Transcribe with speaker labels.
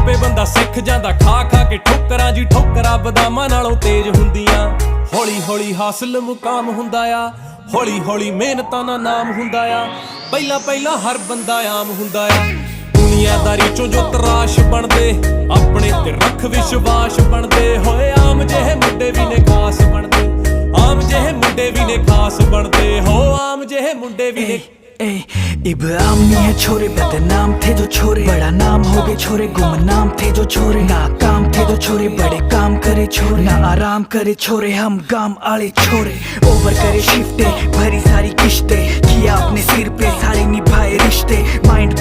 Speaker 1: ਆਪੇ ਬੰਦਾ ਸਿੱਖ ਜਾਂਦਾ ਖਾ ਖਾ ਕੇ ਠੋਕਰਾਂ ਜੀ, ਠੋਕਰਾਂ ਬਦਾਮਾਂ ਨਾਲੋਂ ਤੇਜ਼ ਹੁੰਦੀਆਂ। ਹੌਲੀ ਹੌਲੀ ਹਾਸਲ ਮੁਕਾਮ ਹੁੰਦਾ ਆ, ਹੌਲੀ ਹੌਲੀ ਮਿਹਨਤਾਂ ਦਾ ਨਾਮ ਹੁੰਦਾ ਆ। ਪਹਿਲਾਂ ਪਹਿਲਾਂ ਹਰ ਬੰਦਾ ਆਮ ਹੁੰਦਾ ਆ, ਦੁਨੀਆਦਾਰੀ ਚੋਂ ਜੋ ਤਰਾਸ਼ ਬਣਦੇ, ਆਪਣੇ ਤੇ ਰੱਖ ਵਿਸ਼ਵਾਸ ਬਣਦੇ ਹੋਏ। ਆਮ ਜਿਹੇ ਮੁੰਡੇ ਵੀ ਨੇ ਖਾਸ ਬਣਦੇ, ਆਮ ਜਿਹੇ ਮੁੰਡੇ ਵੀ ਨੇ ਖਾਸ ਬਣਦੇ ਹੋ, ਆਮ ਜਿਹੇ ਮੁੰਡੇ ਵੀ ਨੇ।
Speaker 2: इब्राम नहीं है छोरे, बदनाम थे जो छोरे, बड़ा नाम हो गए छोरे, गुमनाम थे जो छोरे, नाकाम थे जो छोरे, बड़े काम करे छोरे, ना आराम करे छोरे, हम गाम आले छोरे। ओवर करे शिफ्टे, भरी सारी किश्ते, किया अपने सिर पे सारे निभाए रिश्ते, माइंड